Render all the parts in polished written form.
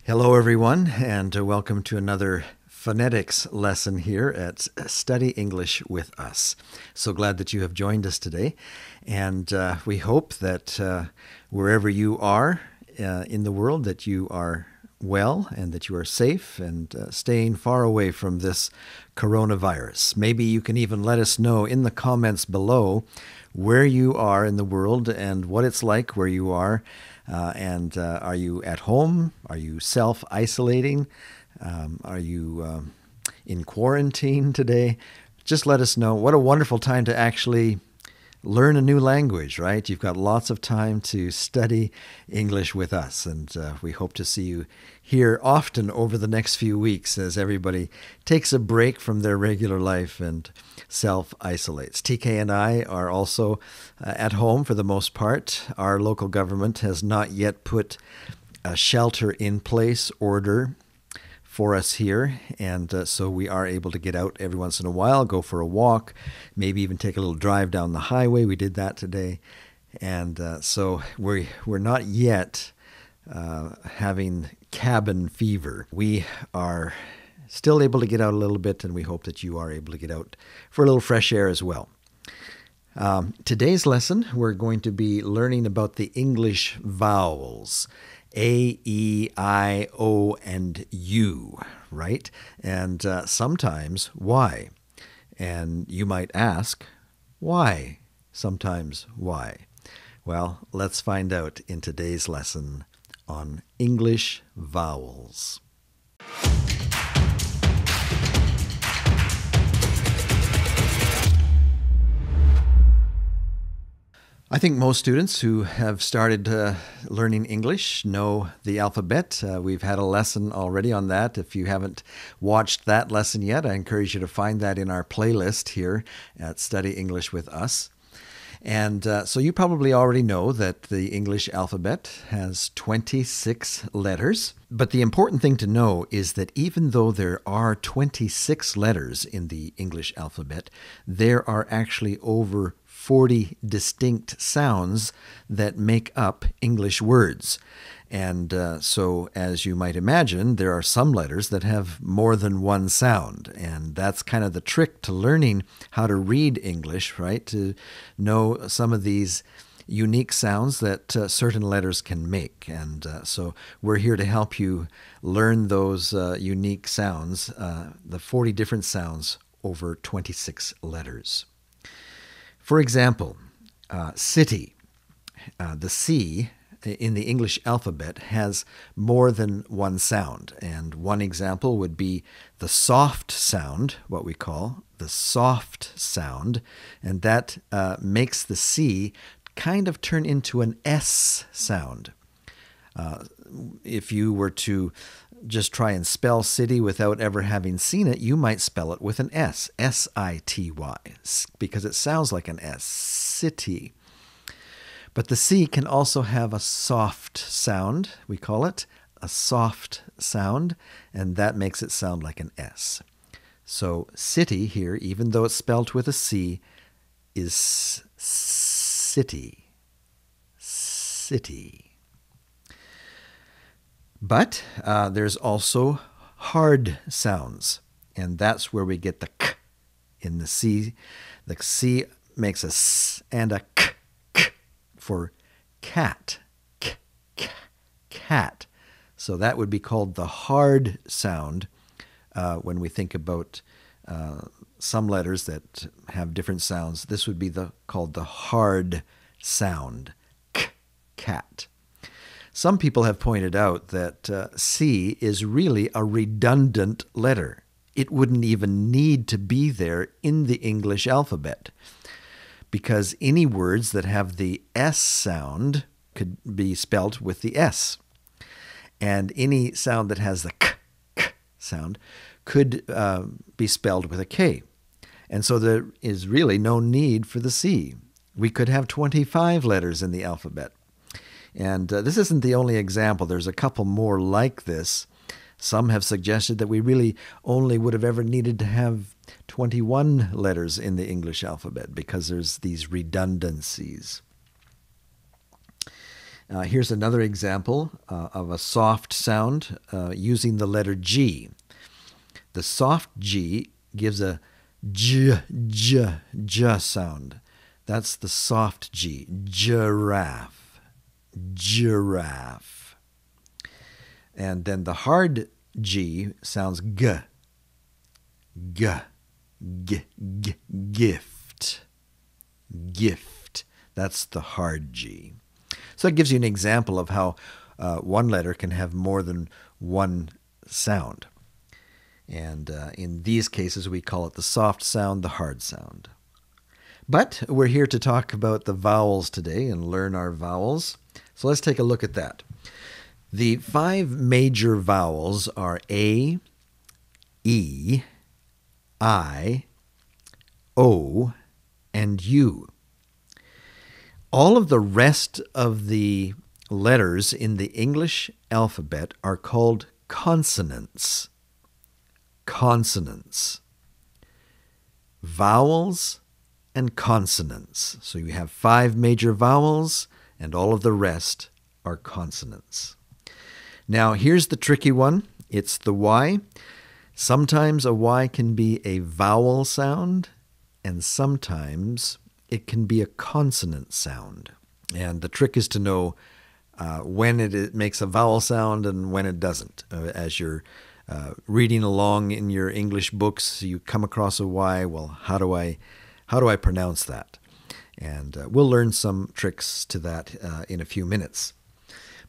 Hello, everyone, and welcome to another phonetics lesson here at Study English with Us. So glad that you have joined us today, and we hope that wherever you are in the world, that you are well and that you are safe and staying far away from this coronavirus. Maybe you can even let us know in the comments below where you are in the world and what it's like where you are. And are you at home? Are you self-isolating? Are you in quarantine today? Just let us know. What a wonderful time to actually learn a new language, right? You've got lots of time to study English with us, and we hope to see you here often over the next few weeks as everybody takes a break from their regular life and self-isolates. TK and I are also at home for the most part. Our local government has not yet put a shelter-in-place order for us here, and so we are able to get out every once in a while, go for a walk, maybe even take a little drive down the highway. We did that today, and so we're not yet having cabin fever. We are still able to get out a little bit, and we hope that you are able to get out for a little fresh air as well. Today's lesson, we're going to be learning about the English vowels. A, E, I, O, and U, right? And sometimes Y. And you might ask, why? Sometimes why? Well, let's find out in today's lesson on English vowels. I think most students who have started learning English know the alphabet. We've had a lesson already on that. If you haven't watched that lesson yet, I encourage you to find that in our playlist here at Study English with Us. And so you probably already know that the English alphabet has 26 letters. But the important thing to know is that even though there are 26 letters in the English alphabet, there are actually over 40 distinct sounds that make up English words. And so, as you might imagine, there are some letters that have more than one sound. And that's kind of the trick to learning how to read English, right? To know some of these unique sounds that certain letters can make. And so we're here to help you learn those unique sounds, the 40 different sounds over 26 letters. For example, city, the C in the English alphabet has more than one sound. And one example would be the soft sound, what we call the soft sound. And that makes the C kind of turn into an S sound. If you were to just try and spell city without ever having seen it, you might spell it with an S, S-I-T-Y, because it sounds like an S, city. But the C can also have a soft sound, we call it a soft sound, and that makes it sound like an S. So city here, even though it's spelled with a C, is city, city. But there's also hard sounds, and that's where we get the k in the C. The C makes a s and a k for cat, cat. So that would be called the hard sound when we think about some letters that have different sounds. This would be called the hard sound, cat. Some people have pointed out that C is really a redundant letter. It wouldn't even need to be there in the English alphabet because any words that have the S sound could be spelt with the S. And any sound that has the k sound could be spelled with a K. And so there is really no need for the C. We could have 25 letters in the alphabet. And this isn't the only example. There's a couple more like this. Some have suggested that we really only would have ever needed to have 21 letters in the English alphabet because there's these redundancies. Here's another example of a soft sound using the letter G. The soft G gives a j sound. That's the soft G. Giraffe. Giraffe. And then the hard G sounds g. Gift. Gift. That's the hard G. So it gives you an example of how one letter can have more than one sound. And in these cases, we call it the soft sound, the hard sound. But we're here to talk about the vowels today and learn our vowels. So let's take a look at that. The 5 major vowels are A, E, I, O, and U. All of the rest of the letters in the English alphabet are called consonants. Consonants. Vowels and consonants. So you have 5 major vowels, and all of the rest are consonants. Now, here's the tricky one. It's the Y. Sometimes a Y can be a vowel sound, and sometimes it can be a consonant sound. And the trick is to know when it makes a vowel sound and when it doesn't. As you're reading along in your English books, you come across a Y. Well, how do I pronounce that? And we'll learn some tricks to that in a few minutes.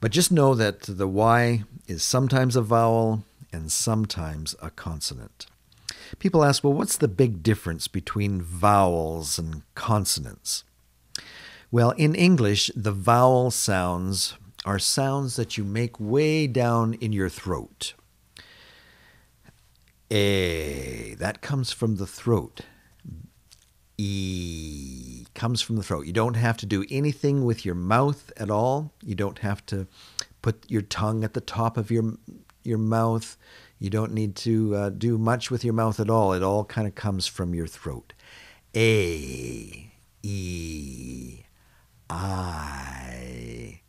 But just know that the Y is sometimes a vowel and sometimes a consonant. People ask, well, what's the big difference between vowels and consonants? Well, in English, the vowel sounds are sounds that you make way down in your throat. A, that comes from the throat. E comes from the throat. You don't have to do anything with your mouth at all. You don't have to put your tongue at the top of your mouth. You don't need to do much with your mouth at all. It all kind of comes from your throat. A, E, I,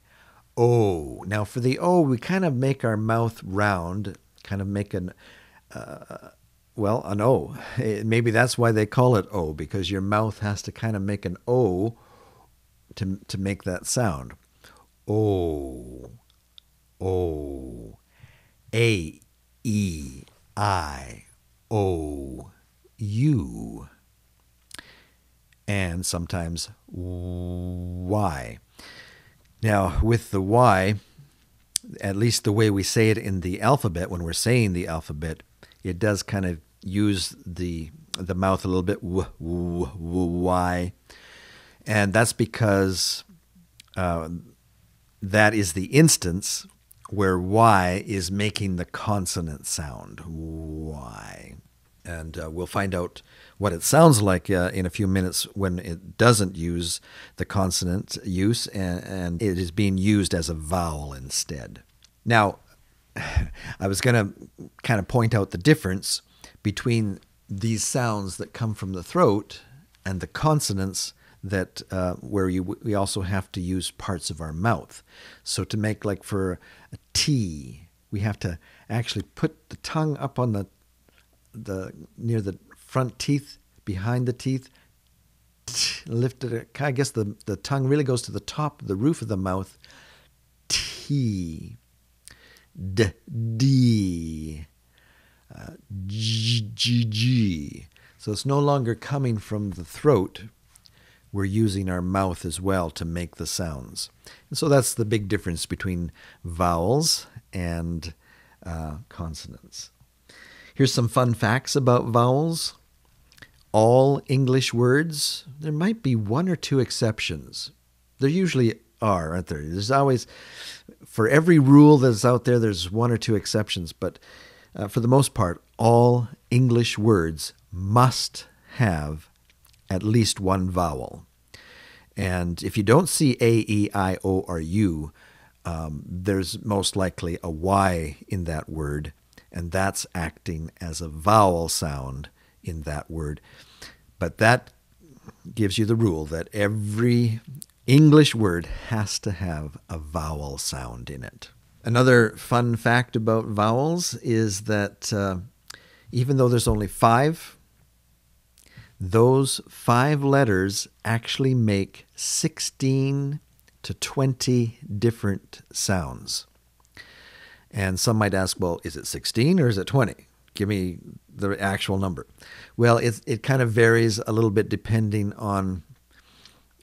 O. Now for the O, we kind of make our mouth round, kind of make an O. Maybe that's why they call it O, because your mouth has to kind of make an O to make that sound. O, O, A, E, I, O, U. And sometimes Y. Now, with the Y, at least the way we say it in the alphabet, when we're saying the alphabet, it does kind of use the mouth a little bit, Y. And that's because that is the instance where Y is making the consonant sound, Y. And we'll find out what it sounds like in a few minutes when it doesn't use the consonant use and it is being used as a vowel instead. Now, I was going to kind of point out the difference between these sounds that come from the throat and the consonants that where we also have to use parts of our mouth. So to make, like for a T, we have to actually put the tongue up on the near the front teeth, behind the teeth, lift it. I guess the tongue really goes to the top, the roof of the mouth. T, D, D, G. So it's no longer coming from the throat. We're using our mouth as well to make the sounds. And so that's the big difference between vowels and consonants. Here's some fun facts about vowels. All English words, there might be 1 or 2 exceptions. There usually are, aren't there? There's always, for every rule that's out there, there's 1 or 2 exceptions. But for the most part, all English words must have at least 1 vowel. And if you don't see A, E, I, O, or U, there's most likely a Y in that word, and that's acting as a vowel sound in that word. But that gives you the rule that every English word has to have a vowel sound in it. Another fun fact about vowels is that even though there's only 5, those 5 letters actually make 16 to 20 different sounds. And some might ask, well, is it 16 or is it 20? Give me the actual number. Well, it kind of varies a little bit depending on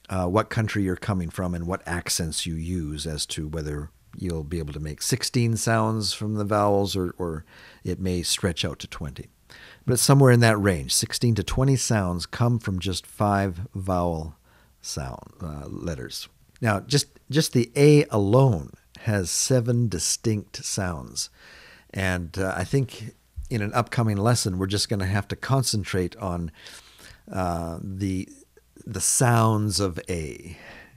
what country you're coming from and what accents you use as to whether you'll be able to make 16 sounds from the vowels or it may stretch out to 20. But it's somewhere in that range. 16 to 20 sounds come from just 5 vowel letters. Now, just the A alone has 7 distinct sounds. And I think in an upcoming lesson, we're just going to have to concentrate on the sounds of A.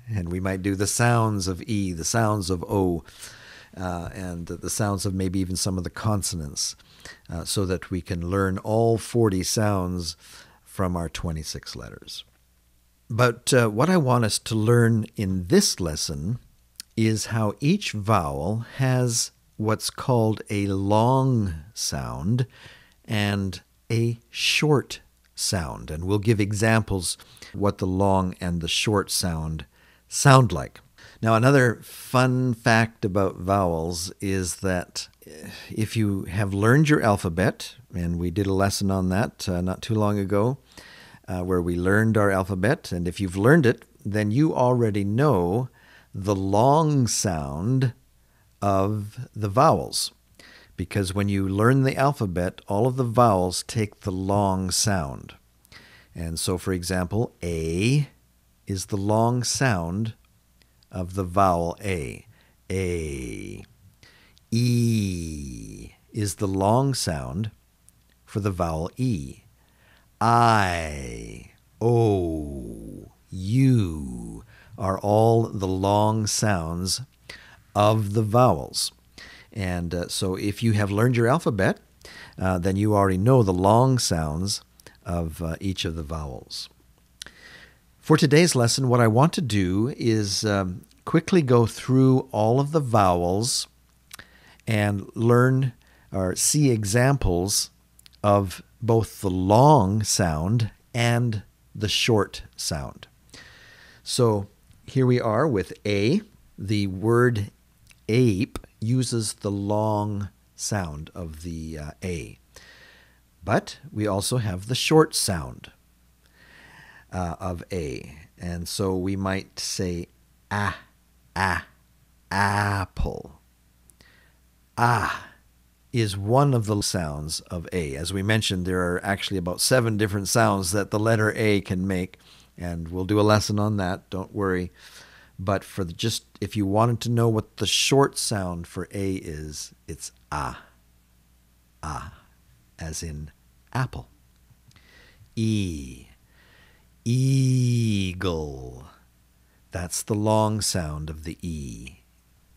And we might do the sounds of E, the sounds of O, and the sounds of maybe even some of the consonants, so that we can learn all 40 sounds from our 26 letters. But what I want us to learn in this lesson is how each vowel has what's called a long sound and a short sound. And we'll give examples what the long and the short sound like. Now, another fun fact about vowels is that if you have learned your alphabet, and we did a lesson on that not too long ago, where we learned our alphabet, and if you've learned it, then you already know the long sound of the vowels. Because when you learn the alphabet, all of the vowels take the long sound. And so, for example, A is the long sound of the vowel A. A. E is the long sound for the vowel E. I, O, U are all the long sounds of the vowels. And so if you have learned your alphabet, then you already know the long sounds of each of the vowels. For today's lesson, what I want to do is quickly go through all of the vowels and learn or see examples of both the long sound and the short sound. So here we are with A. The word ape uses the long sound of the A. But we also have the short sound of A. And so we might say apple. Is one of the sounds of A. As we mentioned, there are actually about 7 different sounds that the letter A can make, and we'll do a lesson on that, don't worry. But for if you wanted to know what the short sound for A is, it's as in apple. E, eagle. That's the long sound of the E,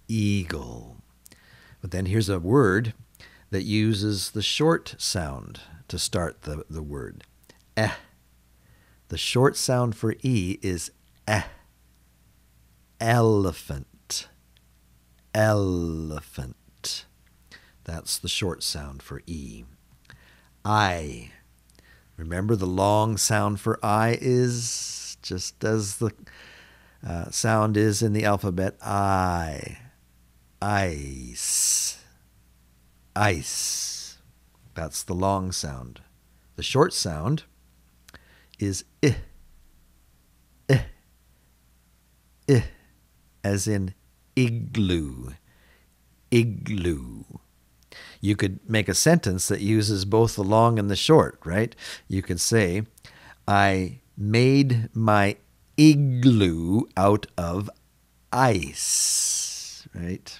eagle. But then here's a word that uses the short sound to start the word. The short sound for E is elephant. Elephant. That's the short sound for E. I. Remember, the long sound for I is just as the sound is in the alphabet. I. Ice. Ice. That's the long sound. The short sound is as in igloo. Igloo. You could make a sentence that uses both the long and the short, right? You could say, I made my igloo out of ice, right?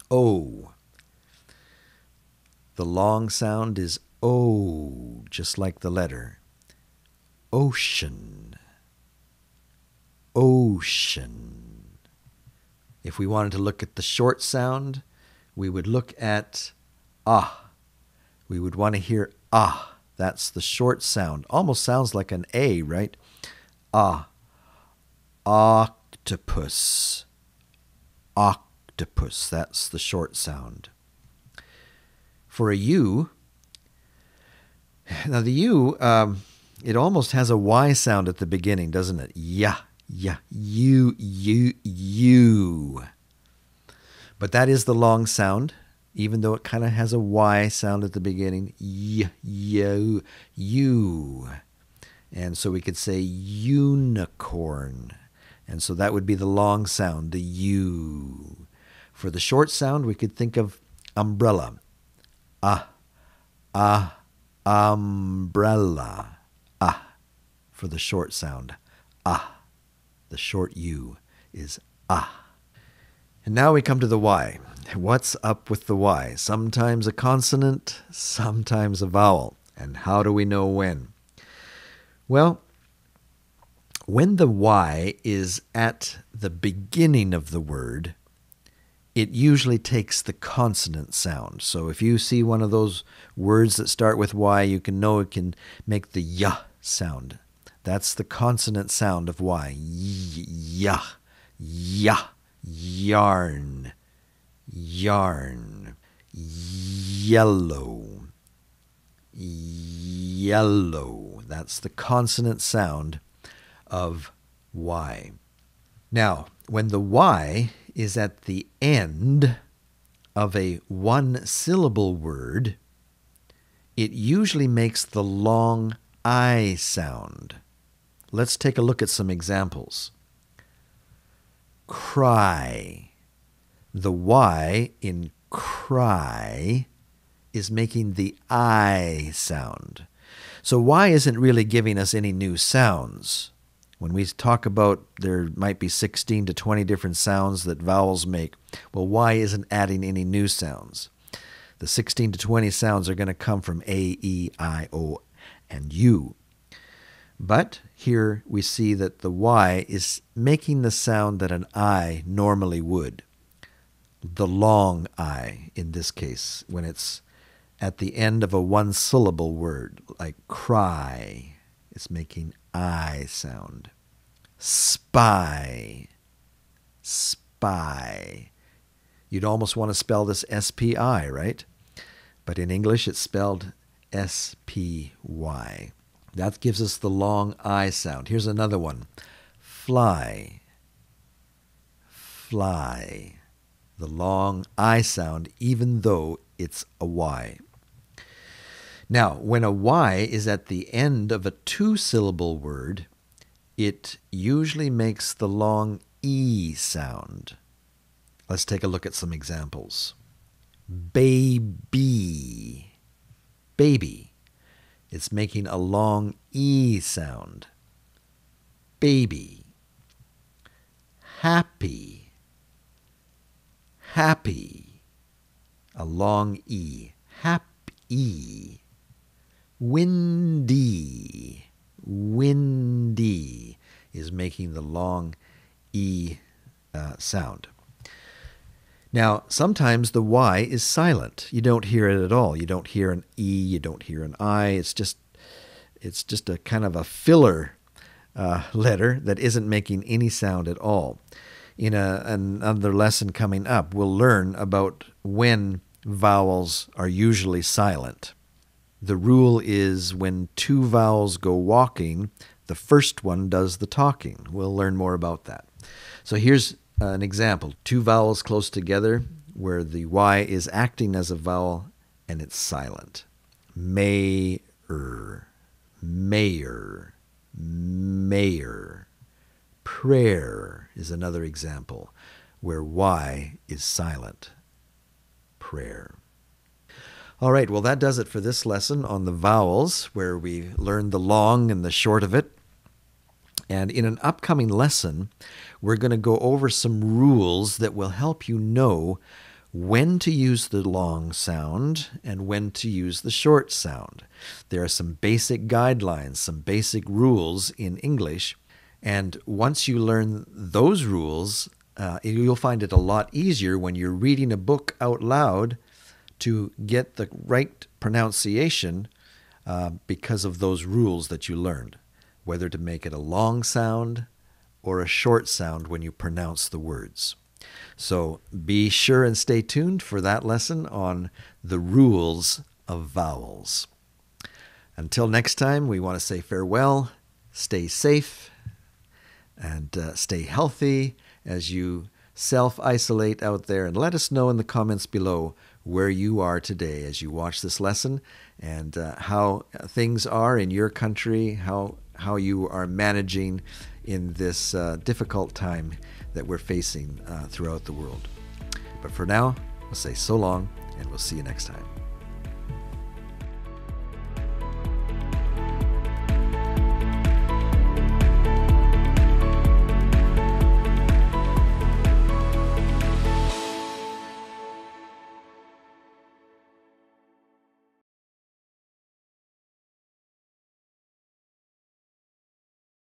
O. The long sound is O, just like the letter. Ocean. Ocean. If we wanted to look at the short sound, we would look at ah. We would want to hear ah. That's the short sound. Almost sounds like an A, right? Ah. octopus. Octopus, that's the short sound. For a U, now the U, it almost has a Y sound at the beginning, doesn't it? Yeah, you. But that is the long sound, even though it kind of has a Y sound at the beginning. You. And so we could say unicorn. And so that would be the long sound, the U. For the short sound, we could think of umbrella. Umbrella. For the short sound. The short U is . And now we come to the Y. What's up with the Y? Sometimes a consonant, sometimes a vowel. And how do we know when? Well, when the Y is at the beginning of the word, it usually takes the consonant sound. So if you see one of those words that start with Y, you can know it can make the Y sound. That's the consonant sound of Y. Y, yarn, yellow, yellow. That's the consonant sound of Y. Now, when the Y is at the end of a one-syllable word, it usually makes the long I sound. Let's take a look at some examples. Cry. The Y in cry is making the I sound. So Y isn't really giving us any new sounds. When we talk about there might be 16 to 20 different sounds that vowels make, well, Y isn't adding any new sounds. The 16 to 20 sounds are going to come from A, E, I, O, and U. But here we see that the Y is making the sound that an I normally would. The long I, in this case, when it's at the end of a one-syllable word, like cry, it's making I sound. Spy, spy. You'd almost want to spell this S-P-I, right? But in English, it's spelled S-P-Y. That gives us the long I sound. Here's another one. Fly, fly. The long I sound, even though it's a Y. Now, when a Y is at the end of a two-syllable word, it usually makes the long E sound. Let's take a look at some examples. Baby, baby. It's making a long E sound. Baby. Happy, happy. A long E. Happy. Windy, windy is making the long E sound. Now, sometimes the Y is silent. You don't hear it at all. You don't hear an E, you don't hear an I. It's just a kind of a filler letter that isn't making any sound at all. In another lesson coming up, we'll learn about when vowels are usually silent. The rule is when two vowels go walking, the first one does the talking. We'll learn more about that. So here's an example. Two vowels close together where the Y is acting as a vowel and it's silent. Mayor, mayor, mayor. Prayer is another example where Y is silent. Prayer. All right, well, that does it for this lesson on the vowels, where we learned the long and the short of it. And in an upcoming lesson, we're going to go over some rules that will help you know when to use the long sound and when to use the short sound. There are some basic guidelines, some basic rules in English. And once you learn those rules, you'll find it a lot easier when you're reading a book out loud to get the right pronunciation because of those rules that you learned, whether to make it a long sound or a short sound when you pronounce the words. So be sure and stay tuned for that lesson on the rules of vowels. Until next time, we want to say farewell, stay safe, and stay healthy as you self-isolate out there. And let us know in the comments below where you are today as you watch this lesson, and how things are in your country, how you are managing in this difficult time that we're facing throughout the world. But for now, we'll say so long, and we'll see you next time.